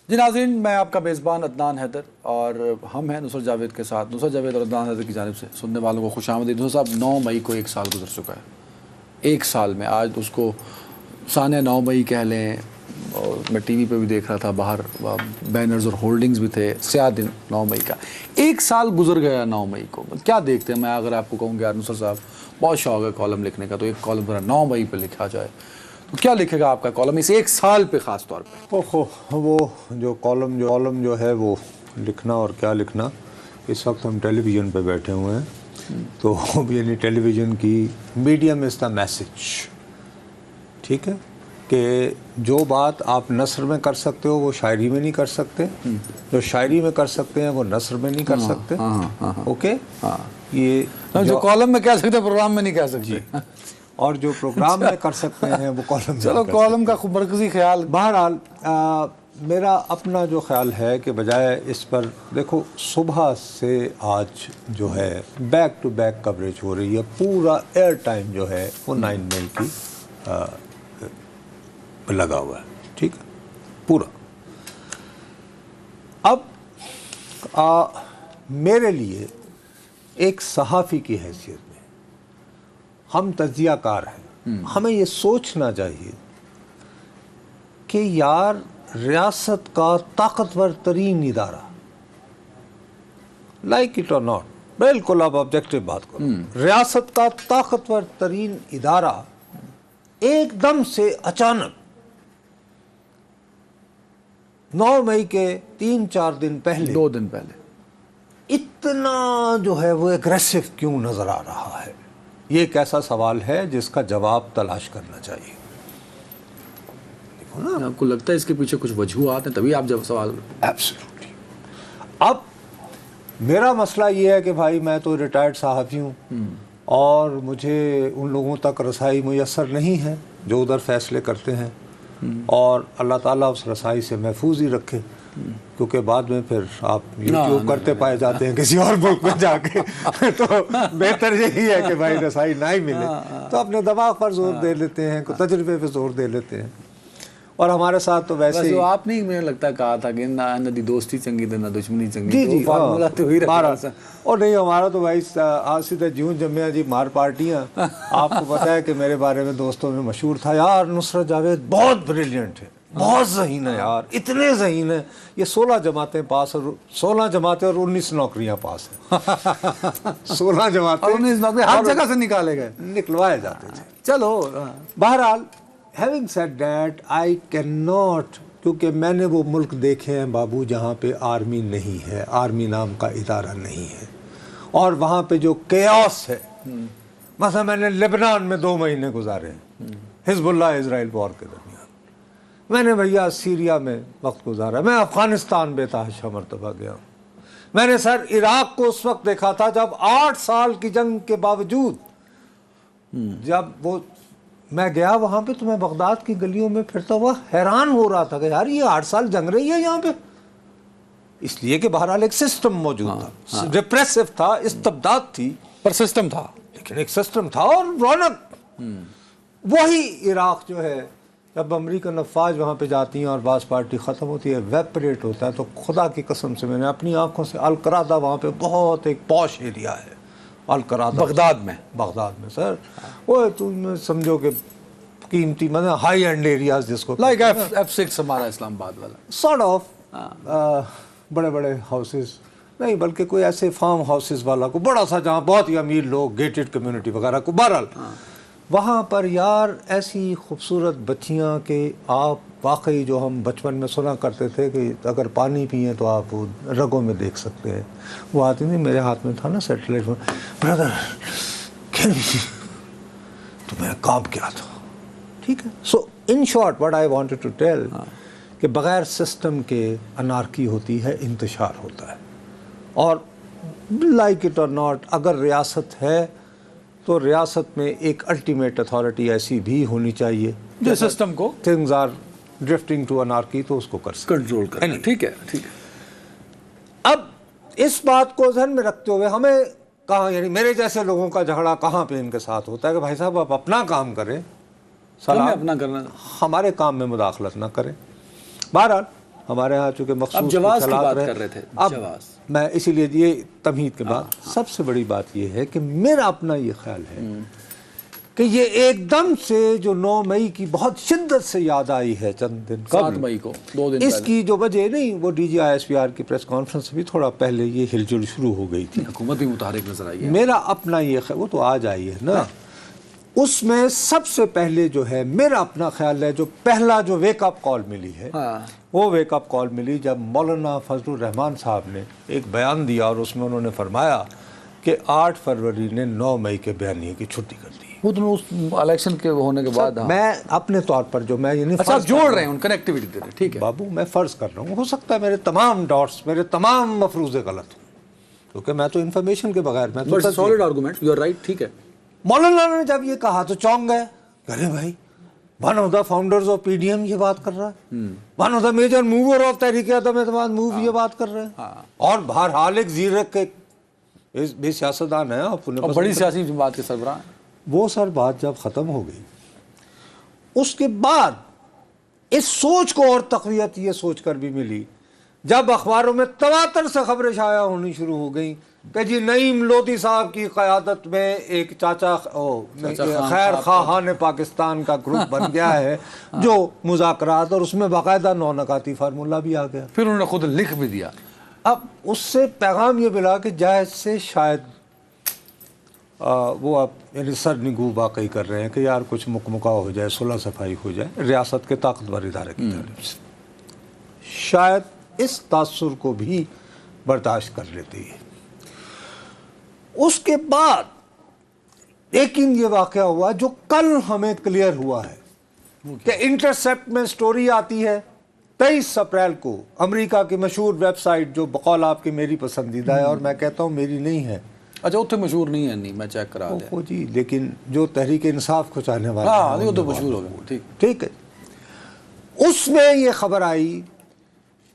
جی ناظرین، میں آپ کا میزبان عدنان حیدر اور ہم ہیں نصرت جاوید کے ساتھ. نصرت جاوید اور عدنان حیدر کی جانب سے سننے والوں کو خوش آمدید. نصرت صاحب، 9 مئی کو 1 سال گزر چکا ہے. 1 سال میں آج اس کو سانحہ 9 مئی کہہ لیں، اور میں ٹی وی پہ بھی دیکھ رہا تھا، باہر بینرز اور ہولڈنگز بھی تھے، سیاہ دن 9 مئی کا. 1 سال گزر گیا 9 مئی کو. کیا دیکھتے ہیں؟ میں اگر آپ کو کہوں گے یار نصرت صاحب بہت شوق ہے کالم لکھنے کا، تو ایک کالم ذرا 9 مئی پہ لکھا جائے، تو کیا لکھے گا آپ کا کالم اس 1 سال پہ خاص طور پہ؟ وہ جو کالم جو ہے وہ لکھنا اور کیا لکھنا. اس وقت ہم ٹیلی ویژن پہ بیٹھے ہوئے ہیں، تو یعنی ٹیلی ویژن کی میڈیم از دا میسج. ٹھیک ہے کہ جو بات آپ نثر میں کر سکتے ہو وہ شاعری میں نہیں کر سکتے، جو شاعری میں کر سکتے ہیں وہ نثر میں نہیں کر سکتے. اوکے، یہ جو کالم میں کہہ سکتے پروگرام میں نہیں کہہ سکتے، اور جو پروگرام میں کر سکتے ہیں وہ کالم. چلو کالم کا مرکزی خیال. بہرحال میرا اپنا جو خیال ہے کہ بجائے اس پر دیکھو، صبح سے آج جو ہے بیک ٹو بیک کوریج ہو رہی ہے. پورا ایئر ٹائم جو ہے وہ 9 مئی کی لگا ہوا ہے. ٹھیک ہے، پورا. اب میرے لیے ایک صحافی کی حیثیت میں ہم تجزیہ کار ہیں، ہمیں یہ سوچنا چاہیے کہ یار ریاست کا طاقتور ترین ادارہ، لائک اٹ اور ناٹ، بالکل آپ آبجیکٹو بات کرو، ریاست کا طاقتور ترین ادارہ ایک دم سے اچانک 9 مئی کے 3-4 دن پہلے، 2 دن پہلے اتنا جو ہے وہ اگریسو کیوں نظر آ رہا ہے؟ یہ ایک ایسا سوال ہے جس کا جواب تلاش کرنا چاہیے. آپ کو لگتا ہے اس کے پیچھے کچھ وجوہات ہیں تبھی آپ جب سوال؟ ایبسلیوٹلی. اب میرا مسئلہ یہ ہے کہ بھائی میں تو ریٹائرڈ صحافی ہوں، اور مجھے ان لوگوں تک رسائی میسر نہیں ہے جو ادھر فیصلے کرتے ہیں، اور اللہ تعالیٰ اس رسائی سے محفوظ ہی رکھے، کیونکہ بعد میں پھر آپ یوٹیوب کرتے پائے جاتے ہیں کسی اور ملک میں جا کے. تو بہتر یہی ہے کہ بھائی رسائی نہ ہی ملے، تو اپنے دماغ پر زور دے لیتے ہیں، تجربے پہ زور دے لیتے ہیں. اور ہمارے ساتھ تو ویسے ہی آپ نے مجھے لگتا ہے کہا تھا کہ نہ دی دوستی چنگی تھا نہ دشمنی چنگی. جی فارمولا تو وہی رہا. اور نہیں، ہمارا تو بھائی آج سے جیوں جمعہ جی مار پارٹیاں. آپ کو پتہ ہے کہ میرے بارے میں دوستوں میں مشہور تھا، یار نصرت جاوید بہت بریلینٹ ہے، بہت ذہین ہے یار، اتنے ذہین ہے. یہ 16 جماعتیں پاس، اور 16 جماعتیں اور 19 نوکریاں پاس ہیں. 16 جماعتیں اور 19 نوکریاں ہر جگہ سے نکالے گئے، نکلوائے جاتے تھے. چلو بہرحال having said that, I cannot، کیونکہ میں نے وہ ملک دیکھے ہیں بابو جہاں پہ آرمی نہیں ہے، آرمی نام کا ادارہ نہیں ہے، اور وہاں پہ جو کیوس ہے. مثلا میں نے لبنان میں 2 مہینے گزارے ہیں حزب اللہ اسرائیل وار کے درمیان. میں نے بھیا سیریا میں وقت گزارا، میں افغانستان بے تحاشا مرتبہ گیا ہوں. میں نے سر عراق کو اس وقت دیکھا تھا جب 8 سال کی جنگ کے باوجود، جب وہ میں گیا وہاں پہ تو میں بغداد کی گلیوں میں پھرتا ہوا حیران ہو رہا تھا کہ یار یہ 8 سال جنگ رہی ہے یہاں پہ. اس لیے کہ بہرحال ایک سسٹم موجود تھا، ریپریسو تھا، استبداد تھی، پر سسٹم تھا، لیکن ایک سسٹم تھا اور رونق. وہی عراق جو ہے، جب امریکن افواج وہاں پہ جاتی ہیں اور بعض پارٹی ختم ہوتی ہے، ویپریٹ ہوتا ہے، تو خدا کی قسم سے میں نے اپنی آنکھوں سے القرادہ، وہاں پہ بہت ایک پوش ایریا ہے القرادہ، بغداد میں سر، وہ تم سمجھو کہ قیمتی مطلب ہائی اینڈ ایریاز جس کو لائک F6 ہمارا اسلام آباد والا سارٹ آف، بڑے بڑے ہاؤسز نہیں بلکہ کوئی ایسے فارم ہاؤسز والا کو بڑا سا جہاں بہت ہی امیر لوگ، گیٹڈ کمیونٹی وغیرہ کو. بہرحال وہاں پر یار ایسی خوبصورت بچیاں کہ آپ واقعی جو ہم بچپن میں سنا کرتے تھے کہ اگر پانی پئیں تو آپ رگوں میں دیکھ سکتے ہیں، وہ آتی نہیں. میرے ہاتھ میں تھا نا سیٹلائٹ فون، بردر تو میں کام کیا تھا. ٹھیک ہے. So in short what I wanted to tell کہ بغیر سسٹم کے انارکی ہوتی ہے، انتشار ہوتا ہے. اور لائک اٹ اور ناٹ، اگر ریاست ہے تو ریاست میں ایک الٹیمیٹ اتھارٹی ایسی بھی ہونی چاہیے جو سسٹم کو things are drifting to anarchy تو اس کو کنٹرول کرے. ٹھیک ہے. اب اس بات کو ذہن میں رکھتے ہوئے ہمیں کہاں، یعنی میرے جیسے لوگوں کا جھگڑا کہاں پہ ان کے ساتھ ہوتا ہے کہ بھائی صاحب آپ اپنا کام کریں، اپنا کرنا، ہمارے کام میں مداخلت نہ کریں. بہرحال ہمارے ہاں چونکہ اب مخصوص جواز کی اطلاعات بات کر رہے تھے، اب جواز میں اسی لیے یہ تمہید کے بعد سب سے بڑی بات یہ ہے کہ میرا اپنا یہ خیال ہے کہ یہ ایک دم سے جو 9 مئی کی بہت شدت سے یاد آئی ہے چند دن 7 مئی کو 2 دن اس پہلے کی جو وجہ نہیں، وہ D G I S P R کی پریس کانفرنس سے بھی تھوڑا پہلے یہ ہلچل شروع ہو گئی تھی. حکومت بھی متحرک نظر آئی ہے. میرا اپنا یہ وہ تو آج آئی ہے نا، اس میں سب سے پہلے جو ہے میرا اپنا خیال ہے جو پہلا جو ویک اپ کال ملی ہے وہ ویک اپ کال ملی جب مولانا فضل الرحمان صاحب نے ایک بیان دیا اور اس میں انہوں نے فرمایا کہ 8 فروری نے 9 مئی کے بیانیے کی چھٹی کر دی. وہ تو اس الیکشن کے ہونے کے بعد میں اپنے طور پر جو میں یعنی اچھا جوڑ رہے ہیں ان کنیکٹیوٹی دے رہے ہیں، ٹھیک ہے بابو میں فرض کر رہا ہوں، ہو سکتا ہے میرے تمام ڈاٹس میرے تمام مفروضے غلط ہوں کیونکہ میں تو انفارمیشن کے بغیر میں تو solid argument, you are right, ٹھیک ہے. مولانا نے جب یہ کہا تو چونک گئے، ارے بھائی one of the founders of P D M یہ بات کر رہا ہے، one of the major mover of تحریک عدم اعتماد موو یہ بات کر رہے ہیں، اور بہرحال ایک زیرک کے بے سیاستدان ہیں اور بڑی سیاسی بات کے سربراہ ہیں. وہ سر بات جب ختم ہو گئی اس کے بعد اس سوچ کو اور تقویت یہ سوچ کر بھی ملی جب اخباروں میں تواتر سے خبریں شائع ہونی شروع ہو گئیں کہ جی نعیم لودھی صاحب کی قیادت میں ایک خیر خواہان پاکستان کا گروپ بن گیا ہے جو مذاکرات، اور اس میں باقاعدہ 9 نکاتی فارمولہ بھی آ گیا. پھر انہوں نے خود لکھ بھی دیا. اب اس سے پیغام یہ ملا کہ جائز سے شاید وہ اب یعنی سر نگو واقعی کر رہے ہیں کہ یار کچھ مکمکا ہو جائے، صلح صفائی ہو جائے ریاست کے طاقتور ادارے کی جانب سے، شاید اس تاثر کو بھی برداشت کر لیتی ہے. اس کے بعد لیکن یہ واقعہ ہوا جو کل ہمیں کلیئر ہوا ہے کہ انٹرسیپٹ میں سٹوری آتی ہے 23 اپریل کو امریکہ کی مشہور ویب سائٹ جو بقول آپ کی میری پسندیدہ ہے اور میں کہتا ہوں میری نہیں ہے. اچھا اتنے مشہور نہیں ہے، نہیں میں چیک کرا دیا جی، لیکن جو تحریک انصاف کو چاہنے والے ہاں وہ تو مشہور ہو گئے، ٹھیک ہے. اس میں یہ خبر آئی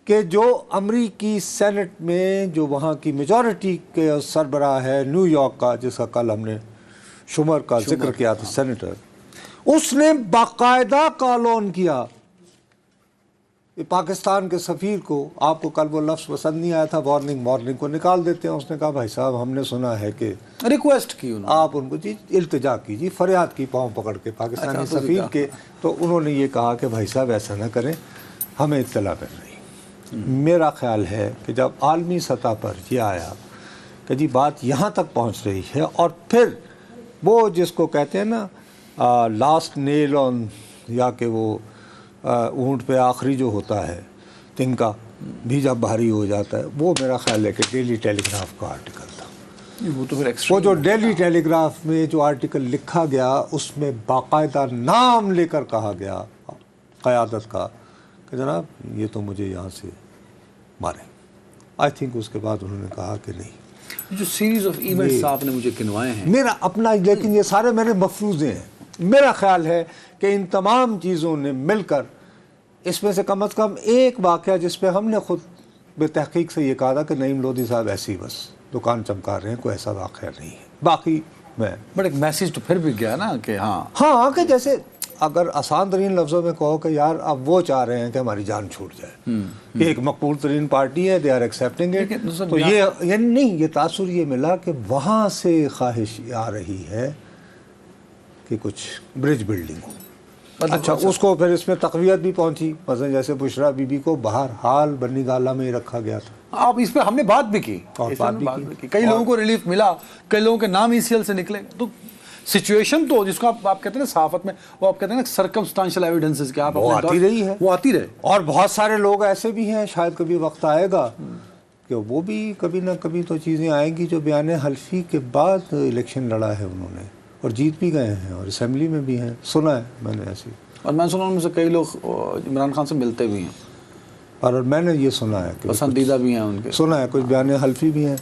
کہ جو امریکی سینٹ میں جو وہاں کی میجورٹی کے سربراہ ہے نیو یارک کا، جس کا کل ہم نے شمر کا ذکر کیا تھا سینیٹر، اس نے باقاعدہ کال آن کیا پاکستان کے سفیر کو. آپ کو کل وہ لفظ پسند نہیں آیا تھا، وارننگ کو نکال دیتے ہیں. اس نے کہا بھائی صاحب ہم نے سنا ہے کہ ریکویسٹ کی آپ ان کو جی التجا کیجیے، فریاد کی پاؤں پکڑ کے پاکستانی سفیر کے. تو انہوں نے یہ کہا کہ بھائی صاحب ایسا نہ کریں، ہمیں اطلاع مل رہی. میرا خیال ہے کہ جب عالمی سطح پر یہ آیا کہ جی بات یہاں تک پہنچ رہی ہے، اور پھر وہ جس کو کہتے ہیں نا لاسٹ نیل آن، یا کہ وہ اونٹ پہ آخری جو ہوتا ہے تنکا بھی جب بھاری ہو جاتا ہے، وہ میرا خیال ہے کہ ڈیلی ٹیلی گراف کا آرٹیکل تھا. وہ جو ڈیلی ٹیلی گراف میں جو آرٹیکل لکھا گیا اس میں باقاعدہ نام لے کر کہا گیا قیادت کا کہ جناب یہ تو مجھے یہاں سے مارے. آئی تھنک اس کے بعد انہوں نے کہا کہ نہیں، جو سیریز آف ایونٹس آپ نے مجھے کنوائے ہیں میرا اپنا، لیکن یہ سارے میرے مفروضے ہیں. میرا خیال ہے کہ ان تمام چیزوں نے مل کر اس میں سے کم از کم ایک واقعہ جس پہ ہم نے خود بے تحقیق سے یہ کہا تھا کہ نعیم لودھی صاحب ایسی بس دکان چمکا رہے ہیں، کوئی ایسا واقعہ نہیں ہے. باقی میں بٹ ایک میسیج تو پھر بھی گیا نا کہ ہاں کہ جیسے اگر آسان ترین لفظوں میں کہو کہ یار اب وہ چاہ رہے ہیں کہ ہماری جان چھوٹ جائے، کہ ایک مقبول ترین پارٹی ہے، دے آر ایکسیپٹنگ اٹ. تو یہ یعنی نہیں، یہ تاثر یہ ملا کہ وہاں سے خواہش آ رہی ہے کہ کچھ برج بلڈنگ ہو. اچھا اس کو پھر اس میں تقویت بھی پہنچی، مثلا جیسے بشرا بی بی کو بہرحال بنی گالہ میں ہی رکھا گیا تھا. آپ اس پہ ہم نے بات بھی کی، کئی لوگوں کو ریلیف ملا، کئی لوگوں کے نام ای سی ایل سے نکلے. تو سچویشن تو جس کو آپ کہتے ہیں نا صحافت میں، وہ آپ کہتے ہیں نا سرکمسٹانشل ایویڈنسز کہ آپ وہ آتی رہی ہے، وہ آتی رہے. اور بہت سارے لوگ ایسے بھی ہیں، شاید کبھی وقت آئے گا کہ وہ بھی کبھی نہ کبھی تو چیزیں آئیں گی جو بیان حلفی کے بعد الیکشن لڑا ہے انہوں نے اور جیت بھی گئے ہیں، اور اسمبلی میں بھی ہیں، سنا ہے میں نے ایسی. اور میں سنا ان میں سے کئی لوگ عمران خان سے ملتے بھی ہیں، اور میں نے یہ سنا ہے کہ پسندیدہ بھی ہیں ان کے، سنا ہے کچھ بیان حلفی بھی ہیں.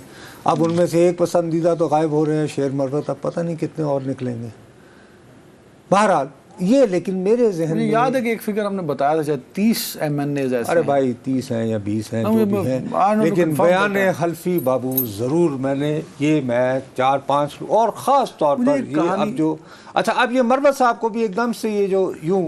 اب ان میں سے ایک پسندیدہ تو غائب ہو رہے ہیں، شیر مروت، اب پتہ نہیں کتنے اور نکلیں گے. بہرحال یہ، لیکن میرے ذہن میں یاد ہے کہ ایک فگر ہم نے بتایا تھا شاید 30 MNAs ایسے. ارے بھائی 30 ہیں یا 20 ہیں جو بھی ہیں، لیکن بیان حلفی بابو ضرور میں نے یہ میں 4-5 اور خاص طور پر یہ اب جو اچھا اب یہ مروت صاحب کو بھی ایک دم سے یہ جو یوں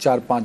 4-5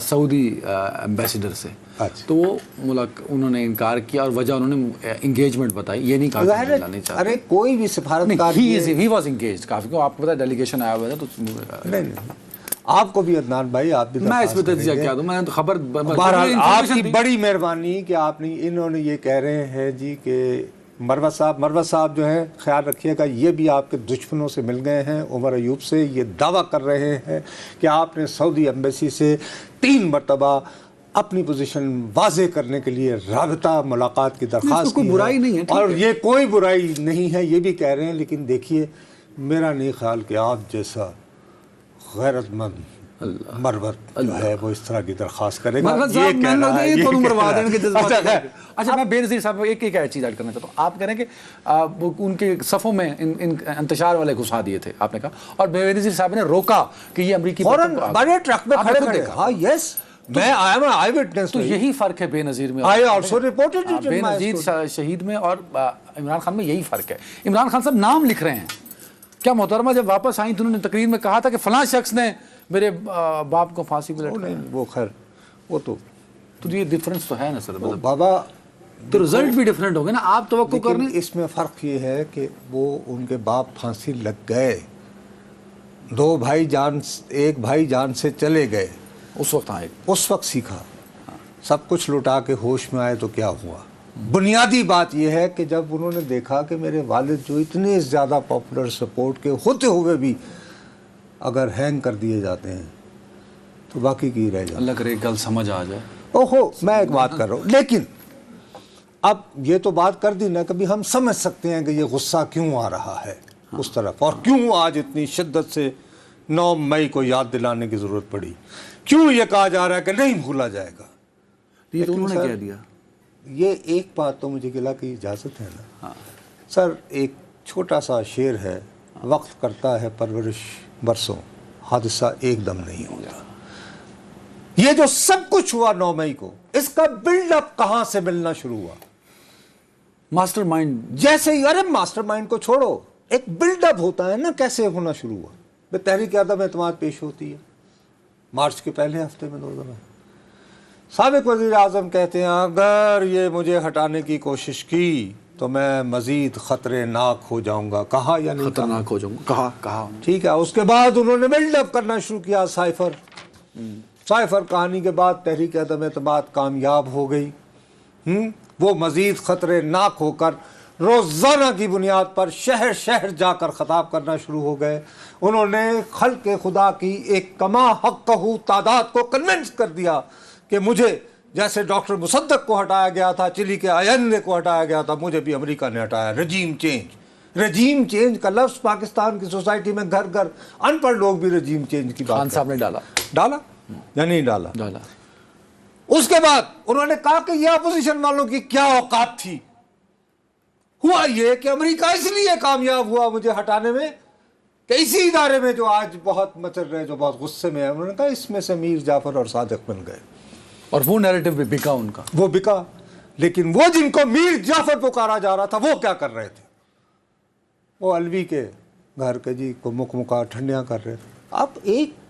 سعودی ایمبیسیڈر سے، اچھا، تو وہ انہوں نے انکار کیا اور وجہ انہوں نے انگیجمنٹ بتائی، یہ نہیں کہا کہ ہم لانے چاہتے. ارے کوئی بھی سفارتکار ہی واز انگیجڈ کافی، کیوں آپ کو پتا ڈیلیگیشن آیا ہوا تھا تو نہیں، آپ کو بھی عدنان بھائی آپ بھی میں اس میں تجزیہ کیا دوں، میں نے تو خبر بہرحال آپ کی بڑی مہربانی کہ آپ نے، انہوں نے یہ کہہ رہے ہیں جی کہ مروہ صاحب جو ہیں، خیال رکھیے گا یہ بھی آپ کے دشمنوں سے مل گئے ہیں، عمر ایوب سے، یہ دعویٰ کر رہے ہیں کہ آپ نے سعودی ایمبیسی سے 3 مرتبہ اپنی پوزیشن واضح کرنے کے لیے رابطہ ملاقات کی درخواست کی ہے، اور یہ کوئی برائی نہیں ہے، یہ بھی کہہ رہے ہیں. لیکن دیکھیے میرا نہیں خیال کہ آپ جیسا غیرت مند مروت جو ہے وہ اس طرح کی درخواست کرے گا. اچھا میں بے نظیر صاحب ایک چیز ایڈ کرنا چاہتا ہوں. آپ کہہ رہے ہیں کہ ان کے صفوں میں انتشار والے گھسا دیے تھے آپ نے کہا، اور بے نظیر صاحب نے روکا کہ یہ امریکی بڑے ٹرک میں کھڑے کھڑے. ہاں یس، میں آئی ایم آئی وٹنس. تو یہی فرق ہے بے نظیر میں، آئی آلسو رپورٹڈ اٹ. بے نظیر شہید میں اور عمران خان میں یہی فرق ہے. عمران خان صاحب نام لکھ رہے ہیں. کیا محترمہ جب واپس آئیں تو انہوں نے تقریر میں کہا تھا کہ فلاں شخص نے میرے باپ کو پھانسی پہ لٹکایا؟ وہ خیر وہ تو یہ ڈفرنس تو ہے نا سر، مطلب بابا تو رزلٹ بھی ڈفرنٹ ہوگا نا. آپ توقع کر رہے ہیں اس میں فرق یہ ہے کہ وہ ان کے باپ پھانسی لگ گئے، 2 بھائی جان، ایک بھائی جان سے چلے گئے، اس وقت آئے، اس وقت سیکھا. سب کچھ لٹا کے ہوش میں آئے تو کیا ہوا. بنیادی بات یہ ہے کہ جب انہوں نے دیکھا کہ میرے والد جو اتنے زیادہ پاپولر سپورٹ کے ہوتے ہوئے بھی اگر ہینگ کر دیے جاتے ہیں تو باقی کی رہ جاتا. اللہ کرے گل سمجھ آ جائے. اوہو میں ایک بات کر رہا ہوں، لیکن اب یہ تو بات کر دی نا، کبھی ہم سمجھ سکتے ہیں کہ یہ غصہ کیوں آ رہا ہے اس طرف، اور کیوں آج اتنی شدت سے 9 مئی کو یاد دلانے کی ضرورت پڑی، کیوں یہ کہا جا رہا ہے کہ نہیں بھولا جائے گا. یہ تو انہوں نے کہہ دیا. یہ ایک بات تو مجھے گلا کی اجازت ہے نا سر، ایک چھوٹا سا شعر ہے، وقت کرتا ہے پرورش برسوں، حادثہ ایک دم نہیں ہوتا. یہ جو سب کچھ ہوا 9 مئی کو، اس کا بلڈ اپ کہاں سے ملنا شروع ہوا؟ ماسٹر مائنڈ جیسے ہی، ارے ماسٹر مائنڈ کو چھوڑو، ایک بلڈ اپ ہوتا ہے نا، کیسے ہونا شروع ہوا؟ تحریک عدم اعتماد پیش ہوتی ہے مارچ کے پہلے ہفتے میں 2 دفعہ. سابق وزیر اعظم کہتے ہیں اگر یہ مجھے ہٹانے کی کوشش کی تو میں مزید خطرے ناک ہو جاؤں گا. کہا یا نہیں؟ خطرناک ہو جاؤں گا. کہا. ٹھیک ہے. اس کے بعد انہوں نے بلڈ اپ کرنا شروع کیا. سائفر کہانی کے بعد تحریک عدم اعتماد کامیاب ہو گئی. وہ مزید خطرے ناک ہو کر روزانہ کی بنیاد پر شہر شہر جا کر خطاب کرنا شروع ہو گئے. انہوں نے خلق خدا کی ایک کما حقہ تعداد کو کنونس کر دیا کہ مجھے جیسے ڈاکٹر مصدق کو ہٹایا گیا تھا، چلی کے آئندے کو ہٹایا گیا تھا، مجھے بھی امریکہ نے ہٹایا. رجیم چینج کا لفظ پاکستان کی سوسائٹی میں گھر گھر، ان پڑھ لوگ بھی رجیم چینج کی بات خان صاحب نے ڈالا یا نہیں ڈالا. اس کے بعد انہوں نے کہا کہ یہ اپوزیشن والوں کی کیا اوقات تھی. ہوا یہ کہ امریکہ اس لیے کامیاب ہوا مجھے ہٹانے میں کہ اسی ادارے میں جو آج بہت مچل رہے، جو بہت غصے میں ہیں، انہوں نے کہا اس میں سے میر جعفر اور صادق بن گئے. اور وہ نیریٹو بھی بکا ان کا، وہ بکا. لیکن وہ جن کو میر جعفر پکارا جا رہا تھا وہ کیا کر رہے تھے؟ وہ الوی کے گھر کے جی کو مکا ٹھنڈیاں کر رہے تھے. اب ایک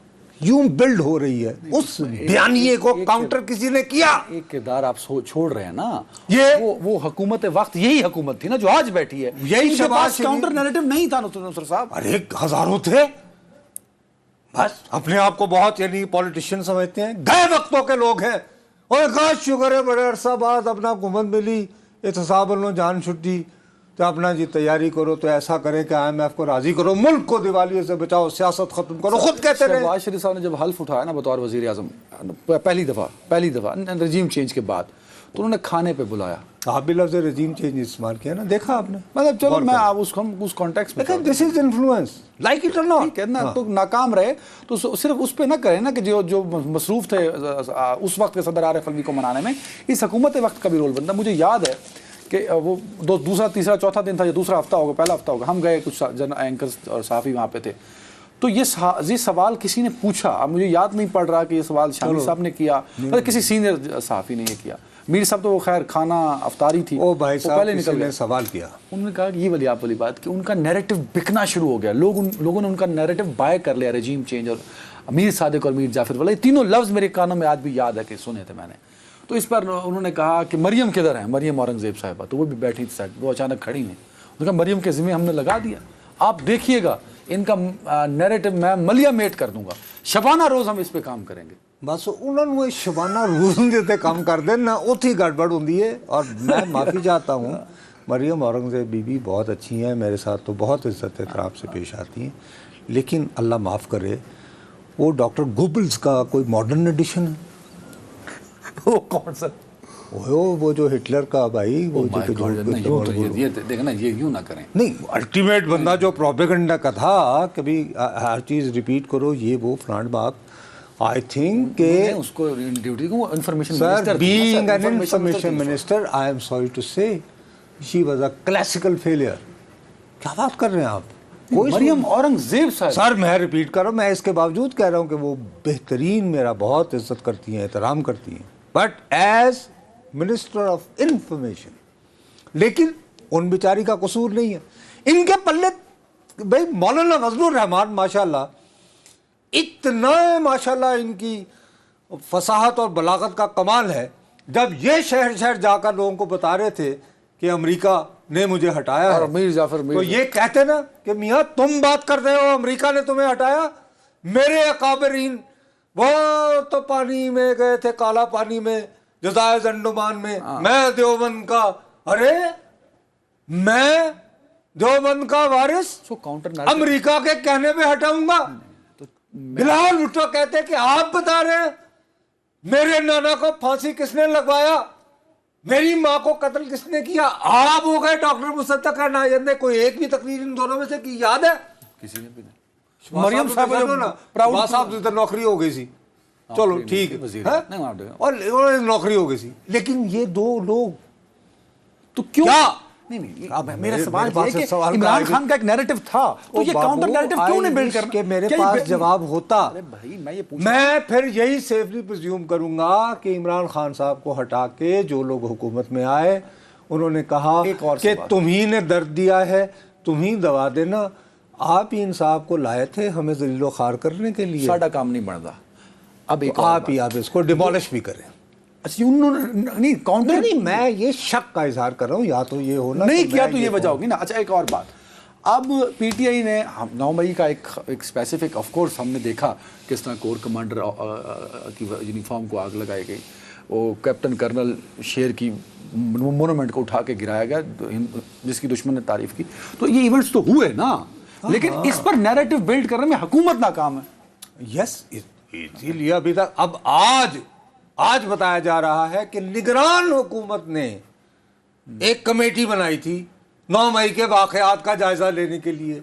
یوں بلڈ ہو رہی ہے، اس بیانیے کو کاؤنٹر کسی نے کیا. ایک کردار آپ چھوڑ رہے ہیں نا، یہ وہ حکومت وقت یہی حکومت تھی نا جو آج بیٹھی ہے. یہی شباز کاؤنٹر نیریٹو نہیں تھا نصر صاحب. ارے ہزاروں تھے، بس اپنے آپ کو بہت یعنی پولیٹیشین سمجھتے ہیں، گئے وقتوں کے لوگ ہیں. اور کاش شکر ہے بڑے عرصہ بعد اپنا حکومت ملی، احتساب اللہ جان چھٹی تو اپنا جی تیاری کرو، تو ایسا کرے کہ IMF کو راضی کرو، ملک کو دیوالیے سے بچاؤ، سیاست ختم کرو. خود کہتے رہے. شہباز شریف صاحب نے جب حلف اٹھایا نا بطور وزیر اعظم پہلی دفعہ رجیم چینج کے بعد، تو انہوں نے کھانے پہ بلایا. آپ بھی لفظ رجیم چینج استعمال کیا نا، دیکھا آپ نے. مطلب چلو میں اس کانٹیکس میں دس از انفلوئنس لائک اٹ اور ناٹ. تو ناکام رہے تو صرف اس پہ نہ کریں نا کہ جو مصروف تھے اس وقت کے صدر عارف الوی کو منانے میں، اس حکومت وقت کا بھی رول بنتا. مجھے یاد ہے کہ وہ دوسرا تیسرا چوتھا دن تھا یا دوسرا ہفتہ ہوگا، پہلا ہفتہ ہوگا، ہم گئے کچھ اینکرز اور صحافی وہاں پہ تھے. تو یہ سوال کسی نے پوچھا، اب مجھے یاد نہیں پڑ رہا کہ یہ سوال شامی صاحب نے کیا یا کسی سینئر صحافی نے یہ کیا. میر صاحب تو وہ خیر کھانا افطاری تھی, او بھائی وہ صاحب پہلے کسی نکل نے گئے. سوال کیا, انہوں نے کہا کہ یہ والی آپ والی بات کہ ان کا نیریٹو بکنا شروع ہو گیا, لوگوں نے ان کا نیریٹو بائے کر لیا, رجیم چینج اور میر صادق اور میر جعفر والا, یہ تینوں لفظ میرے کانوں میں آج بھی یاد ہے کہ سنے تھے میں نے. تو اس پر انہوں نے کہا کہ مریم کدھر ہے, مریم اورنگزیب صاحبہ, تو وہ بھی بیٹھی تھی سائڈ, وہ اچانک کھڑی ہیں. انہوں نے کہا مریم کے ذمہ ہم نے لگا دیا, آپ دیکھیے گا ان کا نیریٹو میں ملیا میٹ کر دوں گا, شبانہ روز ہم اس پہ کام کریں گے. بس انہوں نے وہ شبانہ روز دیتے کام کر دیں نا, اتھی گڑبڑ ہوندی ہے. اور میں معافی چاہتا ہوں, مریم اورنگزیب بی بی بہت اچھی ہیں, میرے ساتھ تو بہت عزت احترام سے پیش آتی ہیں, لیکن اللہ معاف کرے وہ ڈاکٹر گوبلز کا کوئی ماڈرن ایڈیشن ہے. وہ کون سا, وہ جو ہٹلر کا بھائی, وہ یہ دیکھنا, یہ یوں نہ کریں. نہیں, الٹیمیٹ بندہ جو پروپیگنڈا کا تھا, کبھی ہر چیز ریپیٹ کرو, یہ وہ فلانٹ بات. آئی تھنک کہ اس کو ڈیوٹی کو information sir, being an information minister, I am sorry to say, she was a classical failure. کیا بات کر رہے ہیں آپ؟ مریم اورنگزیب صاحب, سر میں ریپیٹ کر رہا ہوں, میں اس کے باوجود کہہ رہا ہوں کہ وہ بہترین, میرا بہت عزت کرتی ہیں, احترام کرتی ہیں, but as minister of information. لیکن ان بیچاری کا قصور نہیں ہے. ان کے پلے بھائی مولانا فضل الرحمان ماشاءاللہ, اتنا ماشاءاللہ ان کی فصاحت اور بلاغت کا کمال ہے. جب یہ شہر شہر جا کر لوگوں کو بتا رہے تھے کہ امریکہ نے مجھے ہٹایا اور ہے, میر جعفر تو یہ کہتے نا کہ میاں تم بات کرتے ہو امریکہ نے تمہیں ہٹایا, میرے اکابرین وہ تو پانی میں گئے تھے, کالا پانی میں, جزائر انڈمان میں, میں دیوبند کا, ارے میں دیوبند کا وارث امریکہ کے کہنے پہ ہٹاؤں گا. بلال بھٹو کہتے کہ آپ بتا رہے ہیں میرے نانا کو پھانسی کس نے لگوایا, میری ماں کو قتل کس نے کیا. آپ ہو گئے ڈاکٹر مصدق اور ناجد نے کوئی ایک بھی تقریر ان دونوں میں سے کی یاد ہے؟ کسی نے بھی نہیں. مریم صاحب تو نوکری ہو گئی سی, چلو ٹھیک ہے, اور نوکری ہو گئی سی, لیکن یہ دو لوگ تو کیوں نہیں, میرا سوال یہ ہے کہ عمران خان کا ایک نیریٹو تھا, تو یہ کاؤنٹر نیریٹو کیوں نہیں بلڈ کرنا؟ کہ میرے پاس جواب ہوتا, بھائی میں یہ پوچھ, میں پھر یہی سیفلی پرزیوم کروں گا کہ عمران خان صاحب کو ہٹا کے جو لوگ حکومت میں آئے انہوں نے کہا کہ تمہیں نے درد دیا ہے, تمہیں دوا دینا, آپ ہی انصاف کو لائے تھے ہمیں ذلیل و خوار کرنے کے لیے, ساڈا کام نہیں بنتا. اب آپ ہی آپ اس کو ڈیمولش بھی کریں. اچھا نہیں کاؤنٹر نہیں, میں یہ شک کا اظہار کر رہا ہوں, یا تو یہ ہونا نہیں کیا تو یہ وجہ ہوگی نا. اچھا ایک اور بات, اب پی ٹی آئی نے 9 مئی کا ایک اسپیسیفک, آف کورس ہم نے دیکھا کس طرح کور کمانڈر کی یونیفارم کو آگ لگائی گئی, وہ کیپٹن کرنل شیر کی مونومنٹ کو اٹھا کے گرایا گیا جس کی دشمن نے تعریف کی. تو یہ ایونٹس تو ہوئے نا, لیکن اس پر نیریٹو بلڈ کرنے میں حکومت ناکام ہے. یس, اسی لیے ابھی تک, اب آج بتایا جا رہا ہے کہ نگران حکومت نے ایک کمیٹی بنائی تھی 9 مئی کے واقعات کا جائزہ لینے کے لیے,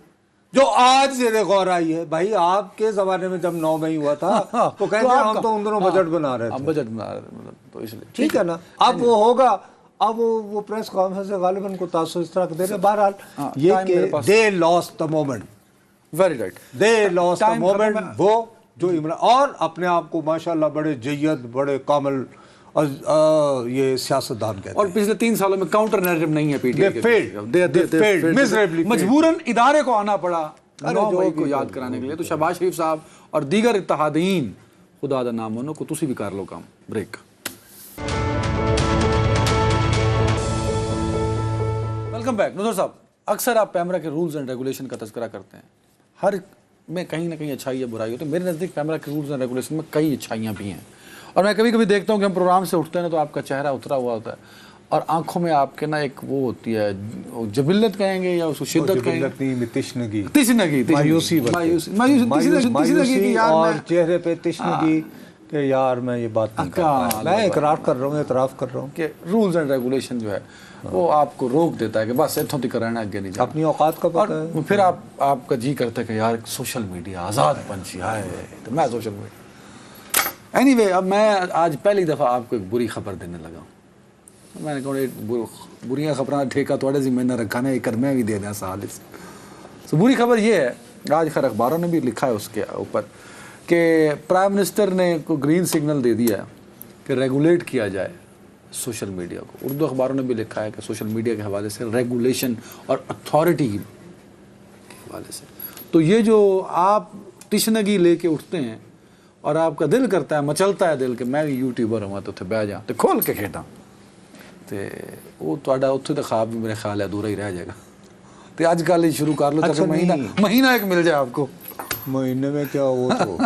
جو آج زیر غور آئی ہے. بھائی آپ کے زمانے میں جب 9 مئی ہوا تھا تو کہتے ہیں ہم تو ان دنوں بجٹ بنا رہے تھے, بجٹ بنا رہے تھے, تو اس لیے ٹھیک ہے نا. اب وہ ہوگا, اب وہ پریس کانفرنس سے غالباً کو تاثر اس طرح دے رہے. بہرحال یہ کہ the last the moment, very right, the last the moment. وہ جو عمران اور اپنے آپ کو ماشاءاللہ بڑے جید, بڑے کامل یہ سیاستدان کہتے ہیں, اور پچھلے 3 سالوں میں کاؤنٹر نیریٹو نہیں ہے پی ٹی آئی, miserably مجبوراً ادارے کو آنا پڑا 9 مئی کو یاد کرانے کے لیے. تو شہباز شریف صاحب اور دیگر اتحادین, خدا دا نام انہوں کو تسی بھی کر لو کام. بریک. Welcome back. نظر صاحب, اکثر آپ پیمرا کے رولز اینڈ ریگولیشن کا تذکرہ کرتے ہیں, ہر میں کہیں نہ کہیں اچھائی یا برائی ہوتی ہے. میرے نزدیک پیمرا کے رولز اینڈ ریگولیشن میں کئی اچھائیاں بھی ہیں, اور میں کبھی کبھی دیکھتا ہوں کہ ہم پروگرام سے اٹھتے ہیں تو آپ کا چہرہ اترا ہوا ہوتا ہے, اور آنکھوں میں آپ کے نا ایک وہ ہوتی ہے, جبلت کہیں گے یا اس کو شدت کہیں گے, تشنگی, مایوسی اور چہرے پہ تشنگی کہ یار میں یہ بات نہیں کر پایا. میں اقرار کر رہا ہوں, اعتراف کر رہا ہوں کہ رولز اینڈ ریگولیشن جو ہے وہ آپ کو روک دیتا ہے کہ بس اتوں تک رہنا, آگے نہیں جانا. اپنی اوقات کا پتہ ہے. پھر آپ کا جی کرتا ہے کہ یار سوشل میڈیا آزاد پنچھی ہے, تو میں سوشل میڈیا. اینی وے, اب میں آج پہلی دفعہ آپ کو ایک بری خبر دینے لگا ہوں. میں نے کہا بریاں خبراں ٹھیکہ تھوڑے سی میں نے رکھا نا, ایک کر میں بھی دے دیں سال. تو بری خبر یہ ہے, آج خیر اخباروں نے بھی لکھا ہے اس کے اوپر, کہ پرائم منسٹر نے کو گرین سگنل دے دیا کہ ریگولیٹ کیا جائے سوشل میڈیا کو. اردو اخباروں نے بھی لکھا ہے کہ سوشل میڈیا کے حوالے سے ریگولیشن اور اتھارٹی کے حوالے سے. تو یہ جو آپ تشنگی لے کے اٹھتے ہیں اور آپ کا دل کرتا ہے, مچلتا ہے دل کہ میں یوٹیوبر ہوں تو اتنے بہ جاؤں تو کھول کے کھیڈاں, تو وہ تھوڑا اتنے تو خواب بھی میرے خیال ہے ادھورا ہی رہ جائے گا. تو اج کل ہی شروع کر لو تاکہ مہینہ ایک مل جائے آپ کو. مہینے میں کیا, وہ تو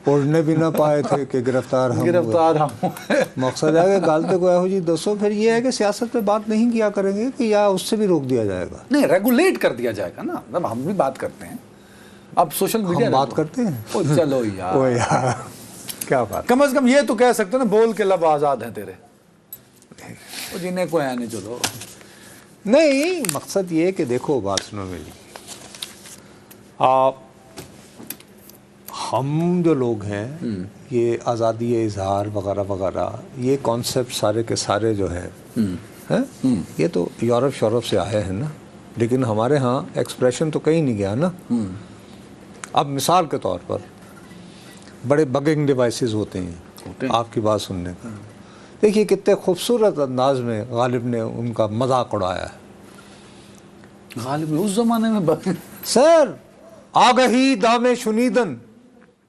پڑھنے بھی نہ پائے تھے کہ گرفتار ہم. مقصد ہے کہ گالتے کو ایہو جی دسو. پھر یہ ہے کہ سیاست پہ بات نہیں کیا کریں گے کہ یا اس سے بھی روک دیا جائے گا. نہیں, ریگولیٹ کر دیا جائے گا نا. مطلب ہم بھی بات کرتے ہیں, اب سوشل میڈیا ہم بات کرتے ہیں. چلو یار کیا بات, کم از کم یہ تو کہہ سکتے نا بول کے لب آزاد ہیں تیرے, جنہیں کوئی ہے نہیں. چلو نہیں, مقصد یہ کہ دیکھو بات سنو میری, آپ ہم جو لوگ ہیں یہ آزادی اظہار وغیرہ وغیرہ یہ کانسیپٹ سارے کے سارے جو ہیں یہ تو یورپ شورپ سے آئے ہیں نا, لیکن ہمارے ہاں ایکسپریشن تو کہیں نہیں گیا نا. اب مثال کے طور پر بڑے بگنگ ڈیوائسز ہوتے ہیں آپ کی بات سننے کا. دیکھیے کتنے خوبصورت انداز میں غالب نے ان کا مذاق اڑایا ہے. غالب اس زمانے میں سر آگہی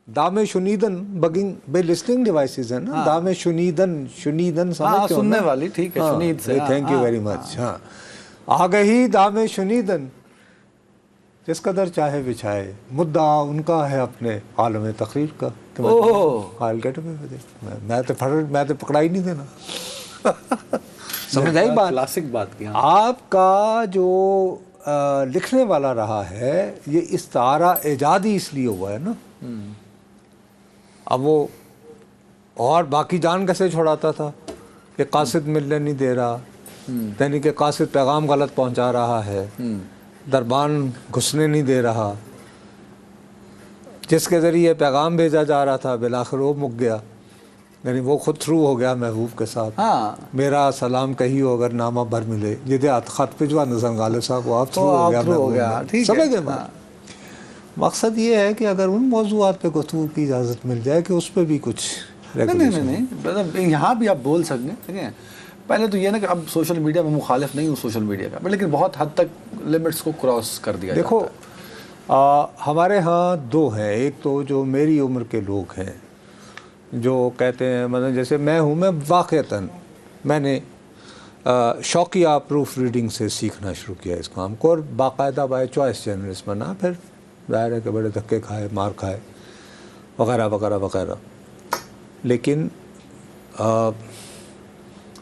دام شنیدن بگنگ بے لسننگ ڈیوائسز ہیں نا, دام شنیدن سمجھتے ہو سننے والی, ٹھیک ہے, شنید سے. Thank you very much. ہاں, آگہی دام شنیدن جس قدر چاہے بچھائے, مدعا ان کا ہے اپنے عالم تقریر کا. میں تو پکڑا ہی نہیں دینا. سمجھ آئی بات, کلاسک بات کی. آپ کا جو لکھنے والا رہا ہے یہ استعارہ ایجادی اس لیے ہوا ہے نا. اب وہ اور باقی جان کیسے چھوڑاتا تھا کہ قاصد ملنے نہیں دے رہا, یعنی کہ قاصد پیغام غلط پہنچا رہا ہے, دربان گھسنے نہیں دے رہا. جس کے ذریعے پیغام بھیجا جا رہا تھا بالآخر وہ مک گیا, یعنی وہ خود تھرو ہو گیا محبوب کے ساتھ. میرا سلام کہیو اگر نامہ بھر ملے, جدے خط پجوا نظر غالب صاحب وہ آپ تھرو ہو گیا. سمجھ گئے بات. مقصد یہ ہے کہ اگر ان موضوعات پہ گفتگو کی اجازت مل جائے کہ اس پہ بھی کچھ نہیں, یہاں بھی آپ بول سکتے ہیں. پہلے تو یہ نا کہ اب سوشل میڈیا میں مخالف نہیں ہوں سوشل میڈیا کا, لیکن بہت حد تک لمٹس کو کراس کر دیا. دیکھو ہمارے ہاں دو ہیں. ایک تو جو میری عمر کے لوگ ہیں جو کہتے ہیں, مطلب جیسے میں ہوں, میں واقعتاً میں نے شوقیہ پروف ریڈنگ سے سیکھنا شروع کیا اس کام کو, اور باقاعدہ بائی چوائس جرنلسٹ بنا. پھر ظاہر ہے کہ بڑے دھکے کھائے, مار کھائے وغیرہ وغیرہ وغیرہ. لیکن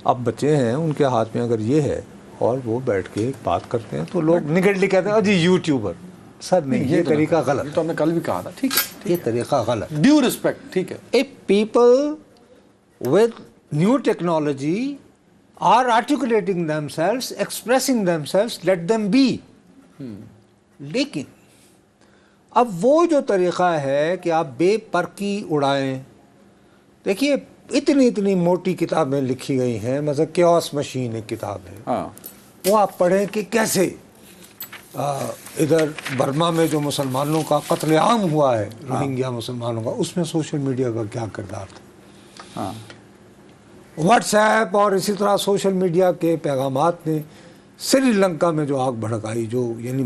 اب بچے ہیں, ان کے ہاتھ میں اگر یہ ہے اور وہ بیٹھ کے بات کرتے ہیں تو لوگ نگیٹلی کہتے ہیں جی یوٹیوبر. سر نہیں, یہ طریقہ غلط. یہ تو ہم نے کل بھی کہا تھا. ٹھیک ہے, یہ طریقہ غلط. Due respect. ٹھیک ہے, if people with new technology are articulating themselves, expressing themselves, let them be. لیکن اب وہ جو طریقہ ہے کہ آپ بے پرکی اڑائیں. دیکھیے اتنی موٹی کتابیں لکھی گئی ہیں, مثلا کیوس مشین ایک کتاب ہے, وہ آپ پڑھیں کہ کیسے ادھر برما میں جو مسلمانوں کا قتل عام ہوا ہے, روہنگیا مسلمانوں کا, اس میں سوشل میڈیا کا کیا کردار تھا. واٹس ایپ اور اسی طرح سوشل میڈیا کے پیغامات نے سری لنکا میں جو آگ بھڑکائی, جو یعنی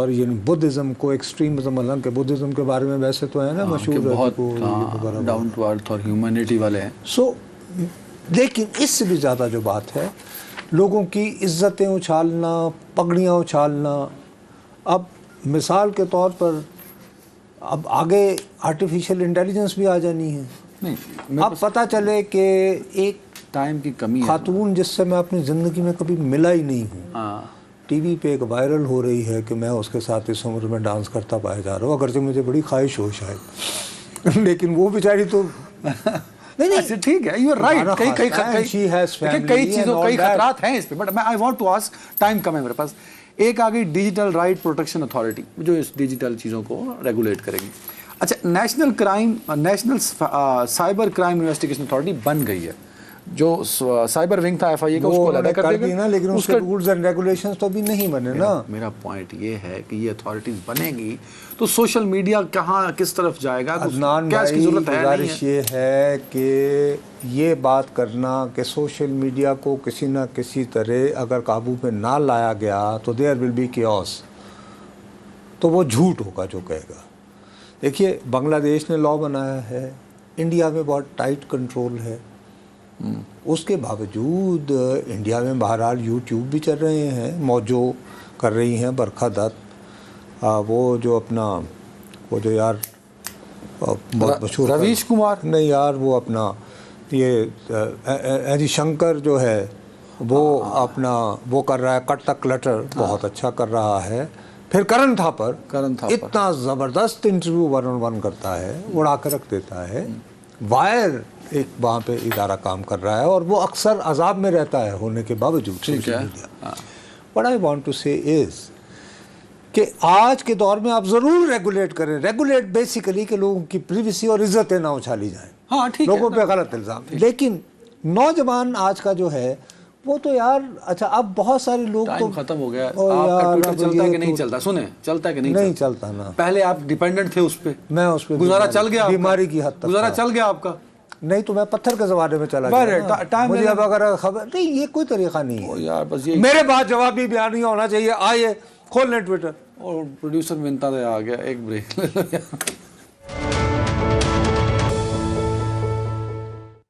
یعنی بدھزم کو ایکسٹریمزم, حالانکہ بدھزم کے بارے میں ویسے تو ہے نا مشہور, بہت ڈاؤن ٹو ارتھ اور ہیومینٹی والے ہیں. لیکن اس سے بھی زیادہ جو بات ہے, لوگوں کی عزتیں اچھالنا, پگڑیاں اچھالنا. اب مثال کے طور پر اب آگے آرٹیفیشل انٹیلیجنس بھی آ جانی ہے. اب پتہ چلے کہ ایک ٹائم کی کمی ہے, خاتون جس سے میں اپنی زندگی میں کبھی ملا ہی نہیں ہوں, ٹی وی پہ ایک وائرل ہو رہی ہے کہ میں اس کے ساتھ اس عمر میں ڈانس کرتا پایا جا رہا ہوں, اگرچہ مجھے بڑی خواہش ہو شاید, لیکن وہ بیچاری تو نہیں. ٹھیک ہے, یو آر رائٹ. کئی چیزوں, کئی خطرات ہیں اس پہ, but I want to ask, time کم ہے میرے پاس. ایک آ گئی ڈیجیٹل رائٹ پروٹیکشن اتھارٹی جو اس ڈیجیٹل چیزوں کو ریگولیٹ کرے گی. اچھا, national cyber crime investigation authority بن گئی ہے, جو سائبر ونگ تھا ایف آئی اے کا اس کو علیحدہ کر دے گا, لیکن اس کے رولز اینڈ ریگولیشنز تو بھی نہیں بنے نا. میرا پوائنٹ یہ ہے کہ یہ اتھارٹیز بنے گی تو سوشل میڈیا کہاں کس طرف جائے گا, کیا اس کی ضرورت ہے؟ گزارش یہ ہے کہ یہ بات کرنا کہ سوشل میڈیا کو کسی نہ کسی طرح اگر قابو میں نہ لایا گیا تو دیر ول بی کیوس, تو وہ جھوٹ ہوگا جو کہے گا. دیکھیے بنگلہ دیش نے لا بنایا ہے, انڈیا میں بہت ٹائٹ کنٹرول ہے, اس کے باوجود انڈیا میں بہرحال یوٹیوب بھی چل رہے ہیں, موجو کر رہی ہیں برکھا دت, وہ جو اپنا وہ جو یار بہت مشہور رویش کمار نہیں یار, وہ اپنا یہ ہری شنکر جو ہے وہ اپنا وہ کر رہا ہے, کٹ تک کلٹر بہت اچھا کر رہا ہے. پھر کرن تھاپر اتنا زبردست انٹرویو 1-on-1 کرتا ہے, اڑا کے رکھ دیتا ہے. وائر ایک وہاں پہ ادارہ کام کر رہا ہے اور وہ اکثر عذاب میں رہتا ہے ہونے کے باوجود. What I want to say is کہ آج کے دور میں آپ ضرور ریگولیٹ کریں, ریگولیٹ بیسیکلی کہ لوگوں کی پریویسی اور عزتیں نہ اچھالی جائیں, لوگوں پہ غلط الزام. لیکن نوجوان آج کا جو ہے وہ تو یار اچھا اب بہت سارے لوگ تو ختم ہو گیا. آپ کا ٹویٹر چلتا ہے کہ نہیں چلتا؟ سنیں, چلتا ہے کہ نہیں چلتا نا. پہلے آپ ڈیپینڈنٹ تھے اس پہ, میں اس پہ گزارا چل گیا, بیماری کی حد تک گزارا چل گیا آپ کا. نہیں تو میں پتھر کے زمانے میں چلا گیا, مجھے اب اگر خبر نہیں, یہ کوئی طریقہ نہیں ہے یار. بس میرے بات جوابی بیان نہیں ہونا چاہیے. آئیے کھول لیں ٹویٹر. اور پروڈیوسر منتا دے آ گیا, ایک بریک لے لو.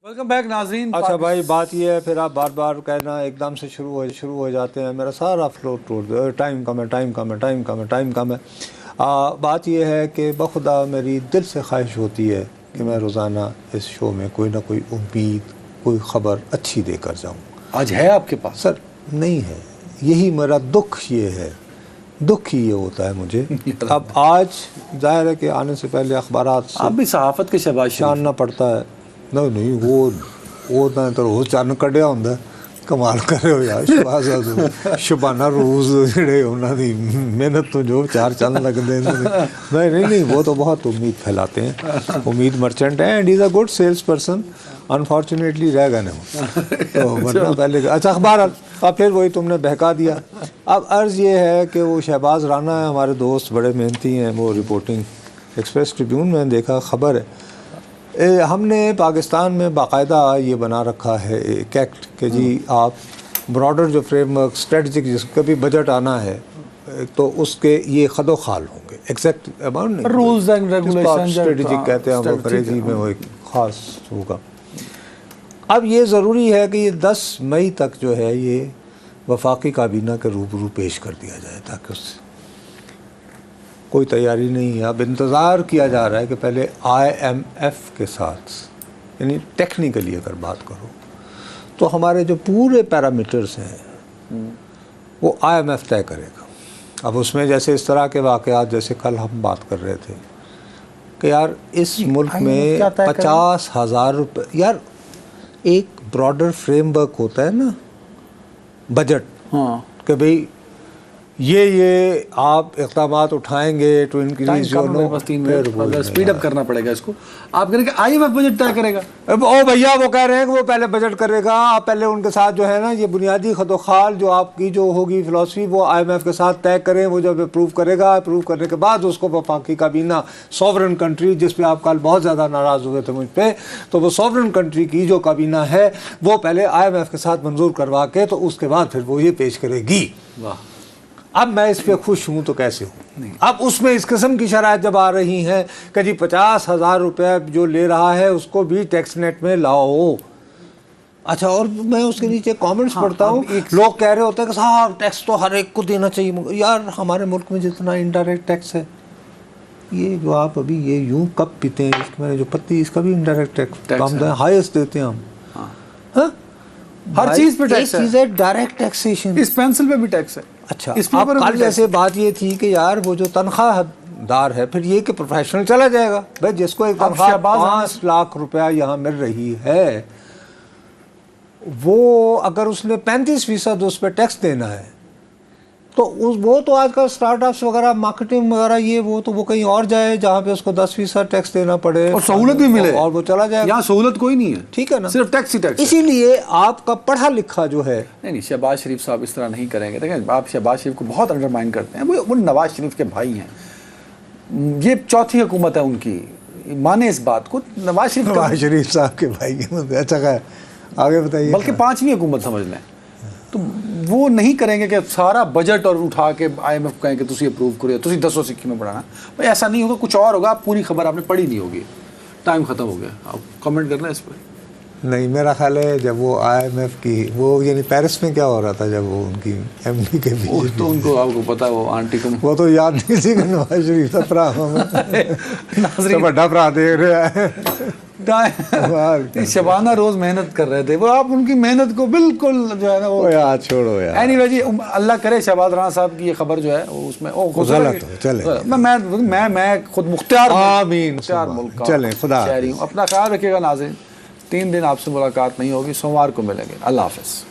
ویلکم بیک ناظرین. اچھا بھائی بات یہ ہے پھر آپ بار بار کہنا ایک دم سے شروع ہو جاتے ہیں, میرا سارا فلو ٹوٹ دو, ٹائم کم ہے. بات یہ ہے کہ بخدا میری دل سے خواہش ہوتی ہے کہ میں روزانہ اس شو میں کوئی نہ کوئی امید, کوئی خبر اچھی دے کر جاؤں. آج ہے آپ کے پاس؟ سر نہیں ہے, یہی میرا دکھ یہ ہے, دکھ ہی یہ ہوتا ہے مجھے. اب آج ظاہر ہے کہ آنے سے پہلے اخبارات سے آپ بھی صحافت کے شباش جاننا پڑتا ہے. نہیں وہ روز چن کڈیا ہوں, کمال کر رہے ہو یار. شبانہ روز جڑے انہوں دی محنت تو جو 4 چند لگتے ہیں. نہیں وہ تو بہت امید پھیلاتے ہیں, امید مرچنٹ ہیں, and is a good sales person. Unfortunately رہ گئے تو ورنہ پہلے. اچھا اخبار اب پھر وہی تم نے بہکا دیا. اب عرض یہ ہے کہ وہ شہباز رانا ہے, ہمارے دوست بڑے محنتی ہیں, وہ رپورٹنگ ایکسپریس ٹریبیون میں دیکھا خبر ہے, ہم نے پاکستان میں باقاعدہ یہ بنا رکھا ہے ایک ایکٹ کہ جی آپ براڈر جو فریم ورک اسٹریٹجک جس کا بھی بجٹ آنا ہے تو اس کے یہ خد و خال ہوں گے, ایگزیکٹ اماؤنٹ نہیں, رولز اینڈ ریگولیشن اسٹریٹجک کہتے ہیں وہ انگریزی میں, وہ ایک خاص ہوگا. اب یہ ضروری ہے کہ یہ 10 مئی تک جو ہے یہ وفاقی کابینہ کے روبرو پیش کر دیا جائے تاکہ اس سے کوئی تیاری نہیں ہے. اب انتظار کیا جا رہا ہے کہ پہلے IMF کے ساتھ, یعنی ٹیکنیکلی اگر بات کرو تو ہمارے جو پورے پیرامیٹرز ہیں وہ IMF طے کرے گا. اب اس میں جیسے اس طرح کے واقعات جیسے کل ہم بات کر رہے تھے کہ یار اس ملک میں 50,000 روپے, یار ایک براڈر فریم ورک ہوتا ہے نا بجٹ, کہ بھئی یہ آپ اقدامات اٹھائیں گے ٹو انکریز اسپیڈ اپ کرنا پڑے گا اس کو. آپ کہہ رہے ہیں کہ IMF بجٹ طے کرے گا. او بھیا وہ کہہ رہے ہیں کہ وہ پہلے بجٹ کرے گا, آپ پہلے ان کے ساتھ جو ہے نا یہ بنیادی خد و خال جو آپ کی جو ہوگی فلاسفی وہ IMF کے ساتھ طے کریں. وہ جب اپروو کرے گا, اپروو کرنے کے بعد اس کو وفاقی کابینہ سوورن کنٹری, جس پہ آپ کل بہت زیادہ ناراض ہوئے تھے مجھ پہ, تو وہ سوورن کنٹری کی جو کابینہ ہے وہ پہلے IMF کے ساتھ منظور کروا کے تو اس کے بعد پھر وہ یہ پیش کرے گی. واہ. اب میں اس پہ خوش ہوں تو کیسے ہوں. اب اس میں اس قسم کی شرائط جب آ رہی ہیں کہ جی 50,000 روپے جو لے رہا ہے اس کو بھی ٹیکس نیٹ میں لاؤ. اچھا, اور میں اس کے نیچے کامنٹس پڑھتا ہوں, لوگ کہہ رہے ہوتے ہیں کہ صاحب ٹیکس تو ہر ایک کو دینا چاہیے. یار ہمارے ملک میں جتنا انڈائریکٹ ٹیکس ہے, یہ جو آپ ابھی یہ یوں کپ پیتے ہیں اس میں نے جو پتی, اس کا بھی انڈائریکٹ ٹیکس ہائیسٹ دیتے ہیں ہم. ہاں ہر چیز پہ ٹیکس ہے, ڈائریکٹ ٹیکسیشن. اس پینسل پہ بھی ٹیکس ہے. اچھا, اب کل جیسے بات یہ تھی کہ یار وہ جو تنخواہ دار ہے, پھر یہ کہ پروفیشنل چلا جائے گا بھائی, جس کو ایک تنخواہ 5 لاکھ روپیہ یہاں مل رہی ہے, وہ اگر اس نے 35% اس پہ ٹیکس دینا ہے تو وہ تو آج کل اسٹارٹ اپس وغیرہ مارکیٹنگ وغیرہ یہ وہ کہیں اور جائے جہاں پہ اس کو 10% ٹیکس دینا پڑے اور سہولت بھی ملے اور وہ چلا جائے. یہاں سہولت کوئی نہیں ہے, ٹھیک ہے نا, صرف ٹیکس ہی ٹیکس. اسی لیے آپ کا پڑھا لکھا جو ہے, نہیں شہباز شریف صاحب اس طرح نہیں کریں گے. دیکھیں آپ شہباز شریف کو بہت انڈرمائن کرتے ہیں, وہ نواز شریف کے بھائی ہیں, یہ چوتھی حکومت ہے ان کی, مانے اس بات کو. نواز شریف صاحب کے بھائی, اچھا خیر آگے بتائیے. بلکہ 5ویں حکومت سمجھ لیں, تو وہ نہیں کریں گے کہ سارا بجٹ اور اٹھا کے آئی ایم ایف کہیں کہ تسی اپروو کرو, تسی 10 سکے میں بڑھانا. بھائی ایسا نہیں ہوگا, کچھ اور ہوگا, پوری خبر آپ نے پڑھی نہیں ہوگی. ٹائم ختم ہو گیا, آپ کمنٹ کرنا اس پہ. نہیں میرا خیال ہے جب وہ آئی ایم ایف کی وہ یعنی پیرس میں کیا ہو رہا تھا جب وہ ان کی ایم ڈی کے بیچ, تو ان کو آپ کو پتا وہ آنٹی کو وہ تو یاد نہیں تھی کہ نواز شریف کا پرا ہمیں بڑا پرا دیکھ رہا ہے. شبانہ روز محنت کر رہے تھے وہ, آپ ان کی محنت کو بالکل جو ہے نا وہ یار چھوڑو یار. اینی وے جی, اللہ کرے شہباز رانا صاحب کی یہ خبر جو ہے اس میں غلط ہو, چلے میں خود مختار آمین ملک کا چلیں, خدا شہری ہوں. اپنا خیال رکھیے گا ناظرین, 3 دن آپ سے ملاقات نہیں ہوگی, سوموار کو ملیں گے. اللہ حافظ.